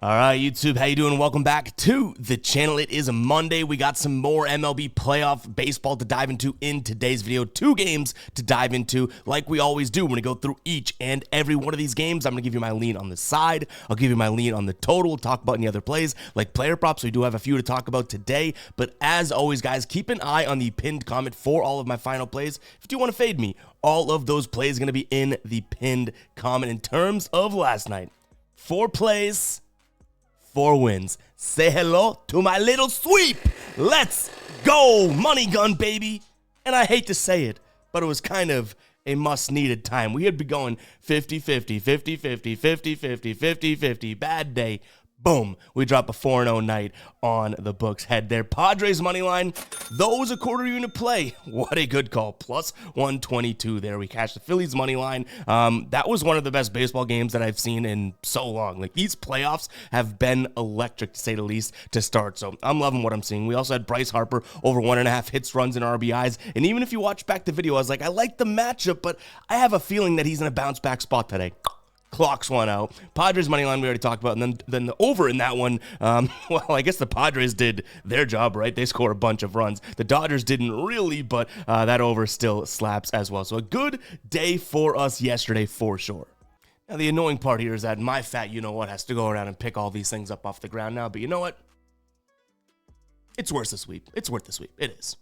All right, YouTube, how you doing? Welcome back to the channel. It is a Monday. We got some more MLB playoff baseball to dive into in today's video. 2 games to dive into like we always do. We're going to go through each and every one of these games. I'm going to give you my lean on the side. I'll give you my lean on the total. We'll talk about any other plays like player props. We do have a few to talk about today. But as always, guys, keep an eye on the pinned comment for all of my final plays. If you do want to fade me, all of those plays are going to be in the pinned comment. In terms of last night, 4 plays, 4 wins. Say hello to my little sweep. Let's go. Money gun, baby. And I hate to say it, but it was kind of a must-needed time. We had been going 50-50, 50-50, 50-50, 50-50. Bad day. Boom. We drop a 4-0 night on the books head there. Padres money line, those a quarter unit play. What a good call. Plus 122 there. We cashed the Phillies money line. That was one of the best baseball games that I've seen in so long. Like, these playoffs have been electric, to say the least, to start. So I'm loving what I'm seeing. We also had Bryce Harper over 1.5 hits, runs, and RBIs. And even if you watch back the video, I was like, I like the matchup, but I have a feeling that he's in a bounce back spot today. Clocks one out. Padres money line we already talked about, and then the over in that one. Well, I guess the Padres did their job, right? They score a bunch of runs. The Dodgers didn't really, but that over still slaps as well. So a good day for us yesterday for sure. Now the annoying part here is that my fat you-know-what has to go around and pick all these things up off the ground now, but you know what? It's worth the sweep. It's worth the sweep. It is.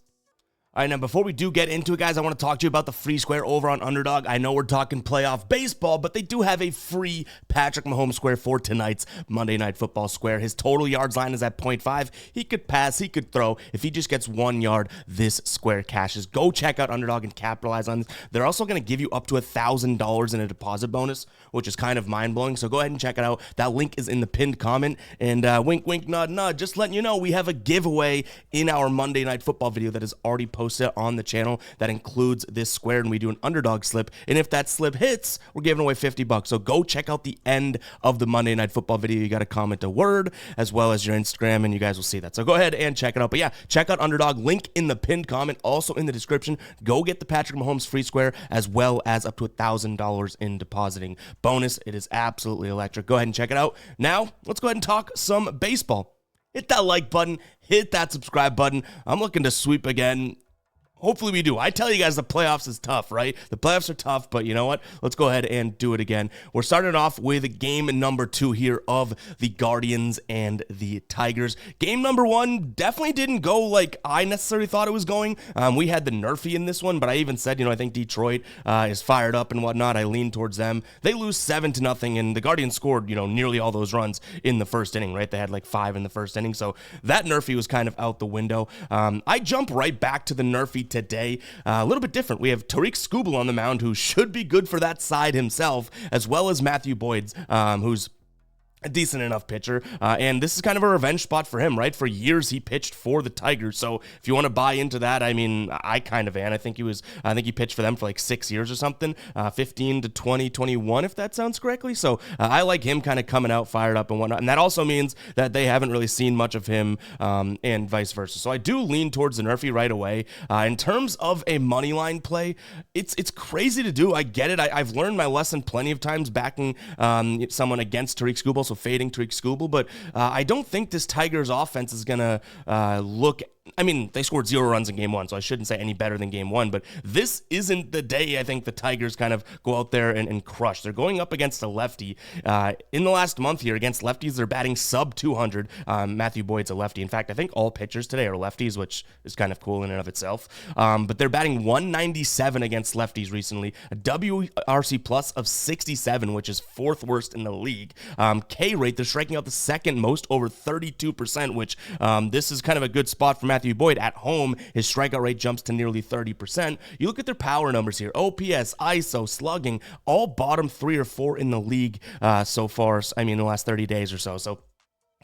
All right, now before we do get into it, guys, I want to talk to you about the free square over on Underdog. I know we're talking playoff baseball, but they do have a free Patrick Mahomes square for tonight's Monday Night Football square. His total yards line is at 0.5. He could pass, he could throw. If he just gets 1 yard, this square cashes. Go check out Underdog and capitalize on this. They're also going to give you up to $1,000 in a deposit bonus, which is kind of mind-blowing, so go ahead and check it out. That link is in the pinned comment, and wink, wink, nod, nod. Just letting you know, we have a giveaway in our Monday Night Football video that is already posted on the channel that includes this square, and we do an Underdog slip, and if that slip hits, we're giving away $50. So go check out the end of the Monday Night Football video. You got to comment a word as well as your Instagram, and you guys will see that. So go ahead and check it out. But yeah, check out Underdog, link in the pinned comment, also in the description. Go get the Patrick Mahomes free square as well as up to $1,000 in depositing bonus. It is absolutely electric. Go ahead and check it out. Now let's go ahead and talk some baseball. Hit that like button, hit that subscribe button. I'm looking to sweep again. Hopefully we do. I tell you guys, the playoffs is tough, right? The playoffs are tough, but you know what? Let's go ahead and do it again. We're starting off with game number 2 here of the Guardians and the Tigers. Game number 1 definitely didn't go like I necessarily thought it was going. We had the Nerfy in this one, but I even said, I think Detroit is fired up and whatnot. I lean towards them. They lose 7-0, and the Guardians scored, nearly all those runs in the first inning, right? They had like 5 in the first inning, so that Nerfy was kind of out the window. I jump right back to the Nerfy today. A little bit different. We have Tariq Skubal on the mound, who should be good for that side himself, as well as Matthew Boyd's, who's a decent enough pitcher, and this is kind of a revenge spot for him, right? For years he pitched for the Tigers, so if you want to buy into that, I mean, I kind of am. I think he pitched for them for like 6 years or something, 15 to 2021, if that sounds correctly. So I like him kind of coming out fired up and whatnot, and that also means that they haven't really seen much of him, and vice versa. So I do lean towards the Nerfy right away. In terms of a money line play, it's crazy to do. I get it. I've learned my lesson plenty of times backing someone against Tariq Skubal, so fading Tariq Skubal, but I don't think this Tigers offense is going to look... I mean, they scored 0 runs in game 1, so I shouldn't say any better than game 1, but this isn't the day I think the Tigers kind of go out there and crush. They're going up against a lefty. In the last month here, against lefties, they're batting sub 200. Matthew Boyd's a lefty. In fact, I think all pitchers today are lefties, which is kind of cool in and of itself. But they're batting 197 against lefties recently, a WRC plus of 67, which is 4th worst in the league. K rate, they're striking out the 2nd most, over 32%, which this is kind of a good spot for Matthew Boyd. At home, his strikeout rate jumps to nearly 30%. You look at their power numbers here, OPS, ISO, slugging, all bottom 3 or 4 in the league so far, I mean, in the last 30 days or so. So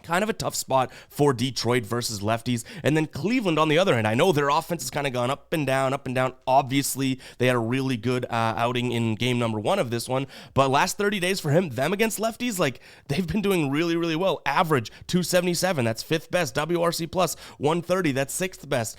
Kind of a tough spot for Detroit versus lefties. And then Cleveland on the other hand, I know their offense has kind of gone up and down, up and down. Obviously, they had a really good outing in game number 1 of this one. But last 30 days for them against lefties, like, they've been doing really, really well. Average 277, that's 5th best. WRC plus 130, that's 6th best.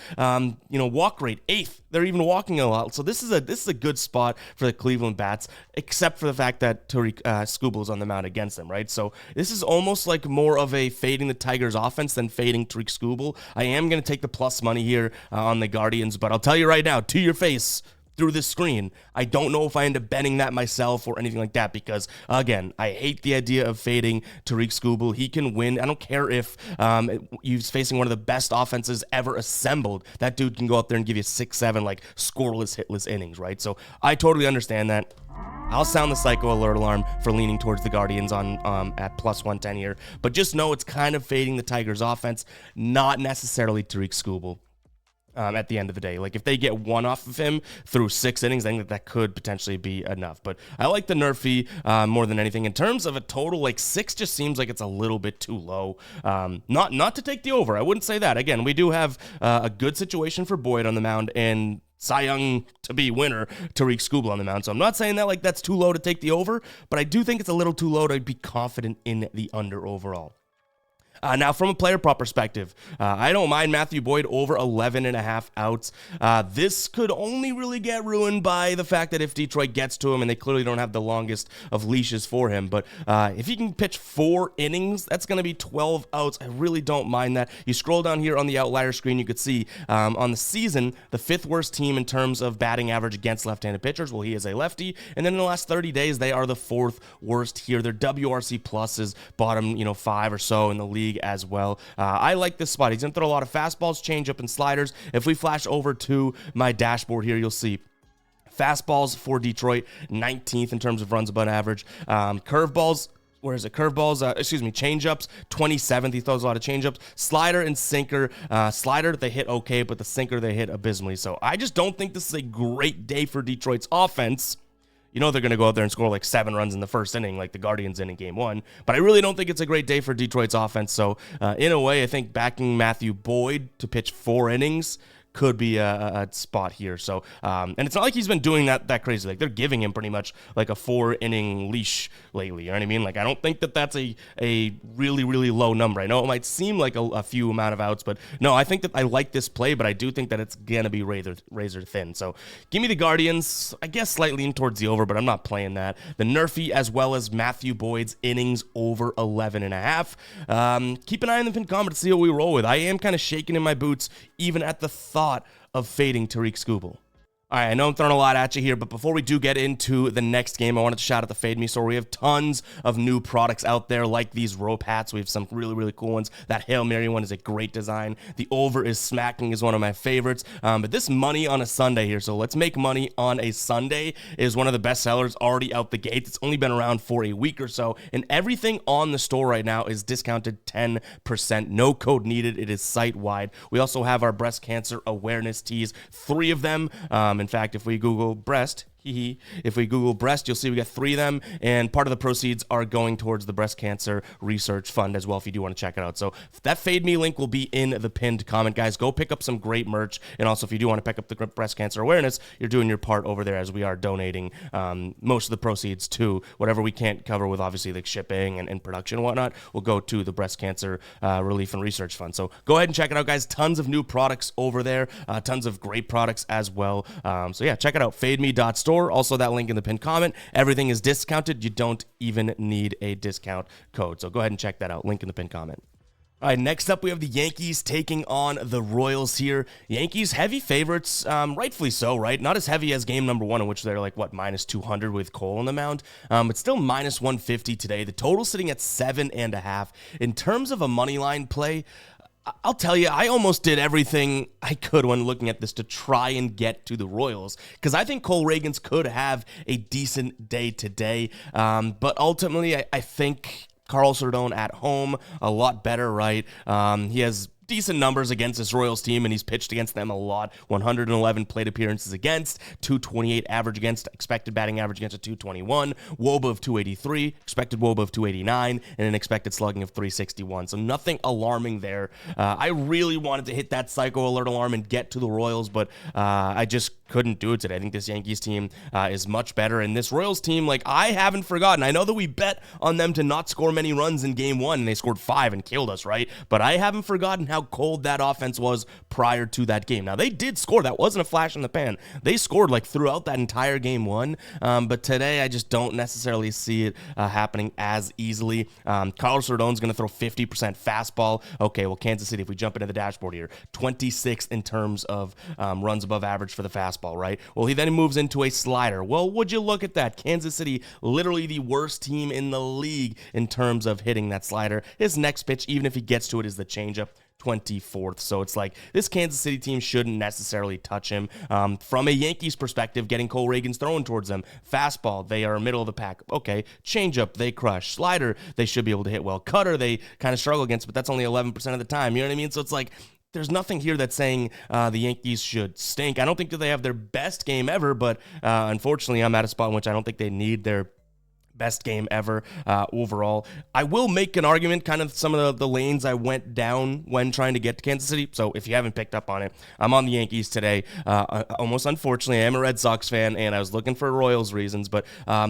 Walk rate 8th. They're even walking a lot. So this is a good spot for the Cleveland bats, except for the fact that Tariq Skubal is on the mound against them, right? So this is almost like more of a fading the Tigers offense than fading Tariq Skubal. I am going to take the plus money here on the Guardians, but I'll tell you right now, to your face, through this screen, I don't know if I end up betting that myself or anything like that because, again, I hate the idea of fading Tariq Skubal. He can win. I don't care if he's facing one of the best offenses ever assembled. That dude can go out there and give you 6-7, like, scoreless, hitless innings, right? So I totally understand that. I'll sound the psycho alert alarm for leaning towards the Guardians on at plus 110 here, but just know it's kind of fading the Tigers offense, not necessarily Tariq Skubal. At the end of the day, like if they get one off of him through 6 innings, I think that could potentially be enough. But I like the Nerfy more than anything. In terms of a total, like 6 just seems like it's a little bit too low. Not to take the over. I wouldn't say that. Again, we do have a good situation for Boyd on the mound and Cy Young to be winner, Tariq Skubal on the mound. So I'm not saying that like that's too low to take the over, but I do think it's a little too low to be confident in the under overall. Now, from a player prop perspective, I don't mind Matthew Boyd over 11.5 outs. This could only really get ruined by the fact that if Detroit gets to him, and they clearly don't have the longest of leashes for him, but if he can pitch 4 innings, that's going to be 12 outs. I really don't mind that. You scroll down here on the outlier screen, you could see on the season, the 5th worst team in terms of batting average against left-handed pitchers. Well, he is a lefty. And then in the last 30 days, they are the 4th worst here. Their WRC plus is bottom, 5 or so in the league as well. I like this spot. He's going to throw a lot of fastballs, changeup, and sliders. If we flash over to my dashboard here, you'll see fastballs for Detroit, 19th in terms of runs above average. Curveballs, where is it? Changeups, 27th. He throws a lot of changeups. Slider and sinker. Slider, they hit okay, but the sinker, they hit abysmally. So I just don't think this is a great day for Detroit's offense. You know they're going to go out there and score like 7 runs in the first inning like the Guardians in game 1. But I really don't think it's a great day for Detroit's offense. So in a way, I think backing Matthew Boyd to pitch 4 innings could be a spot here. So, and it's not like he's been doing that crazy. Like, they're giving him pretty much like a 4-inning leash lately. You know what I mean? Like, I don't think that's a really, really low number. I know it might seem like a few amount of outs, but no, I think that I like this play, but I do think that it's going to be razor thin. So, give me the Guardians. I guess slightly lean towards the over, but I'm not playing that. The Nerfy as well as Matthew Boyd's innings over 11.5. Keep an eye on the pinned comment to see what we roll with. I am kind of shaking in my boots, even at the thought of fading Tariq Skubal. All right, I know I'm throwing a lot at you here, but before we do get into the next game, I wanted to shout out the Fade Me store. We have tons of new products out there, like these rope hats. We have some really, really cool ones. That Hail Mary one is a great design. The Over is Smacking is one of my favorites. But this money on a Sunday here, so let's make money on a Sunday, is one of the best sellers already out the gate. It's only been around for a week or so, and everything on the store right now is discounted 10%. No code needed. It is site-wide. We also have our breast cancer awareness tees, 3 of them. In fact, if we Google breast, if we Google breast, you'll see we got 3 of them, and part of the proceeds are going towards the breast cancer research fund as well, if you do want to check it out. So that Fade Me link will be in the pinned comment, guys. Go pick up some great merch, and also if you do want to pick up the breast cancer awareness, you're doing your part over there, as we are donating most of the proceeds to whatever we can't cover with, obviously, like shipping and production and whatnot, will go to the breast cancer relief and research fund. So go ahead and check it out, guys. Tons of new products over there, tons of great products as well. So yeah, check it out, fademe.store. Also, that link in the pinned comment. Everything is discounted. You don't even need a discount code. So go ahead and check that out. Link in the pinned comment. All right, next up, we have the Yankees taking on the Royals here. Yankees, heavy favorites, rightfully so, right? Not as heavy as game number 1, in which they're like, minus 200 with Cole on the mound, but still minus 150 today. The total sitting at 7.5. In terms of a money line play, I'll tell you, I almost did everything I could when looking at this to try and get to the Royals, because I think Cole Reagans could have a decent day today, but ultimately, I think Carl Cerdone at home, a lot better, right? He has decent numbers against this Royals team, and he's pitched against them a lot. 111 plate appearances against, 228 average against, expected batting average against a 221, WOBA of 283, expected WOBA of 289, and an expected slugging of 361. So nothing alarming there. I really wanted to hit that psycho alert alarm and get to the Royals, but I just couldn't do it today. I think this Yankees team is much better, and this Royals team, like, I haven't forgotten. I know that we bet on them to not score many runs in game one, and they scored 5 and killed us, right? But I haven't forgotten how cold that offense was prior to that game. Now, they did score. That wasn't a flash in the pan. They scored, like, throughout that entire game one, but today I just don't necessarily see it happening as easily. Carlos Rodon's going to throw 50% fastball. Okay, well, Kansas City, if we jump into the dashboard here, 26th in terms of runs above average for the fastball, right? Well, he then moves into a slider. Well, would you look at that? Kansas City, literally the worst team in the league in terms of hitting that slider. His next pitch, even if he gets to it, is the changeup. 24th. So it's like this Kansas City team shouldn't necessarily touch him. From a Yankees perspective, getting Cole Reagan's throwing towards them. Fastball, they are middle of the pack. Okay. Changeup, they crush. Slider, they should be able to hit well. Cutter, they kind of struggle against, but that's only 11% of the time. You know what I mean? So it's like, there's nothing here that's saying the Yankees should stink. I don't think that they have their best game ever, but unfortunately, I'm at a spot in which I don't think they need their best game ever overall. I will make an argument, kind of some of the lanes I went down when trying to get to Kansas City. So if you haven't picked up on it, I'm on the Yankees today. Almost unfortunately, I am a Red Sox fan, and I was looking for Royals reasons. But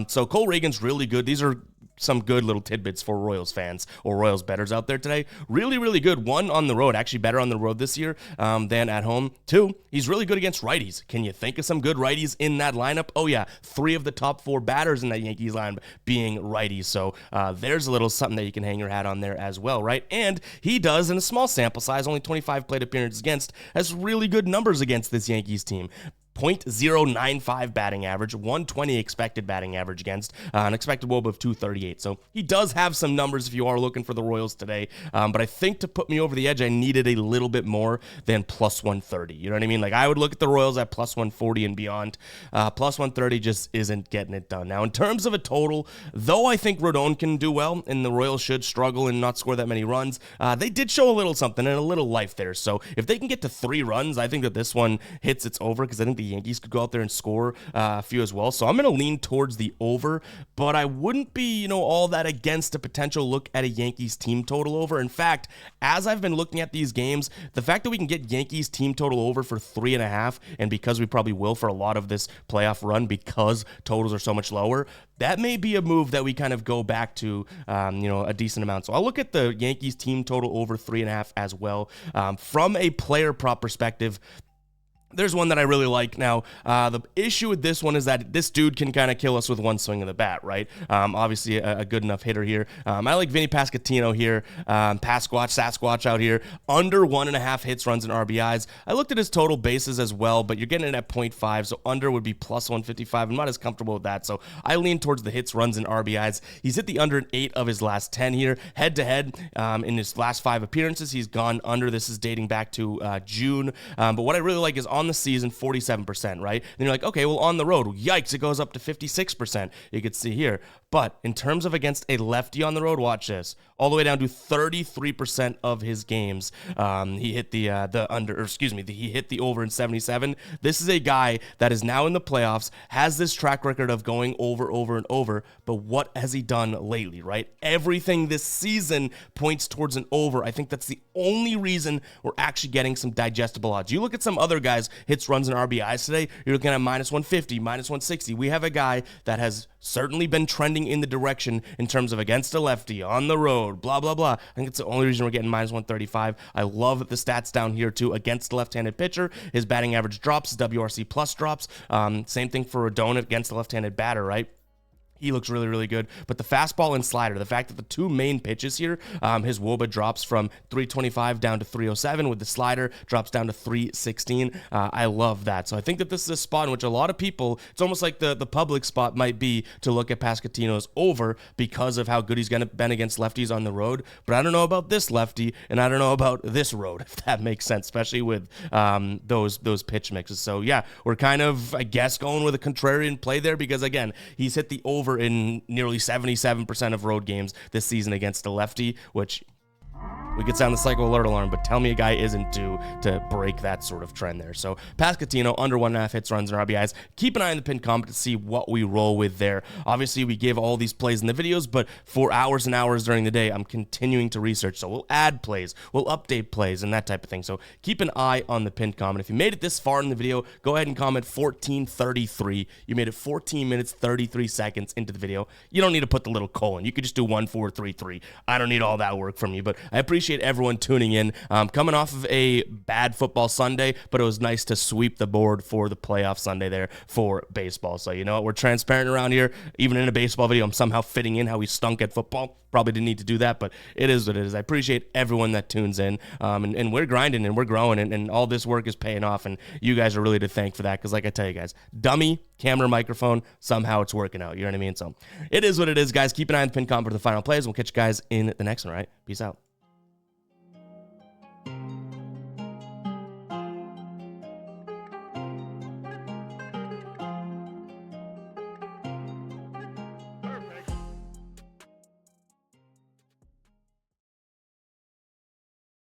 so Cole Reagan's really good. These are some good little tidbits for Royals fans or Royals bettors out there today. Really, really good. 1, on the road, actually better on the road this year than at home. 2, he's really good against righties. Can you think of some good righties in that lineup? Oh yeah, 3 of the top 4 batters in that Yankees lineup being righties. So there's a little something that you can hang your hat on there as well, right? And he does, in a small sample size, only 25 plate appearances against, has really good numbers against this Yankees team. .095 batting average, 120 expected batting average against, an expected WOBA of 238. So he does have some numbers if you are looking for the Royals today. But I think to put me over the edge, I needed a little bit more than plus 130. You know what I mean? Like, I would look at the Royals at plus 140 and beyond. Plus 130 just isn't getting it done. Now, in terms of a total, though I think Rodon can do well and the Royals should struggle and not score that many runs, they did show a little something and a little life there. So if they can get to 3 runs, I think that this one hits its over, because I think the Yankees could go out there and score a few as well. So I'm going to lean towards the over, but I wouldn't be, all that against a potential look at a Yankees team total over. In fact, as I've been looking at these games, the fact that we can get Yankees team total over for 3.5, and because we probably will for a lot of this playoff run because totals are so much lower, that may be a move that we kind of go back to, a decent amount. So I'll look at the Yankees team total over 3.5 as well. From a player prop perspective, there's one that I really like. Now, the issue with this one is that this dude can kind of kill us with one swing of the bat, right? Obviously, a good enough hitter here. I like Vinny Pasquantino here. Sasquatch out here. Under 1.5 hits, runs, and RBIs. I looked at his total bases as well, but you're getting it at 0.5, so under would be plus 155. I'm not as comfortable with that, so I lean towards the hits, runs, and RBIs. He's hit the under in 8 of his last 10 here. Head-to-head, in his last 5 appearances, he's gone under. This is dating back to June. But what I really like is on the season, 47%, right? And you're like, okay, well, on the road, yikes, it goes up to 56%. You could see here. But in terms of against a lefty on the road, watch this. All the way down to 33% of his games, he hit he hit the over in 77. This is a guy that is now in the playoffs, has this track record of going over and over, but what has he done lately, right? Everything this season points towards an over. I think that's the only reason we're actually getting some digestible odds. You look at some other guys, hits, runs, and RBIs today, you're looking at minus 150, minus 160. We have a guy that has certainly been trending in the direction in terms of against a lefty, on the road, blah, blah, blah. I think it's the only reason we're getting minus 135. I love the stats down here, too. Against the left-handed pitcher, his batting average drops, his WRC plus drops. Same thing for Rodon against the left-handed batter, right? He looks really, really good. But the fastball and slider, the fact that the 2 main pitches here, his WOBA drops from 325 down to 307, with the slider drops down to 316. I love that. So I think that this is a spot in which a lot of people, it's almost like the public spot might be to look at Pasquantino's over because of how good he's been against lefties on the road. But I don't know about this lefty, and I don't know about this road, if that makes sense, especially with those pitch mixes. So yeah, we're kind of, I guess, going with a contrarian play there because, again, he's hit the over in nearly 77% of road games this season against a lefty, which we could sound the cycle alert alarm, but tell me a guy isn't due to break that sort of trend there. So Pascatino, under 1.5 hits, runs, and RBIs. Keep an eye on the pinned comment to see what we roll with there. Obviously, we give all these plays in the videos, but for hours and hours during the day, I'm continuing to research. So we'll add plays, we'll update plays, and that type of thing. So keep an eye on the pinned comment. If you made it this far in the video, go ahead and comment 1433. You made it 14 minutes, 33 seconds into the video. You don't need to put the little colon. You could just do 1433. I don't need all that work from you, but I appreciate everyone tuning in. Coming off of a bad football Sunday, but it was nice to sweep the board for the playoff Sunday there for baseball. So you know what? We're transparent around here. Even in a baseball video, I'm somehow fitting in how we stunk at football. Probably didn't need to do that, but it is what it is. I appreciate everyone that tunes in, and we're grinding and we're growing, and all this work is paying off, and you guys are really to thank for that, because like I tell you guys, dummy, camera, microphone, somehow it's working out. You know what I mean? So it is what it is, guys. Keep an eye on the pinned comment for the final plays. We'll catch you guys in the next one, all right? Peace out.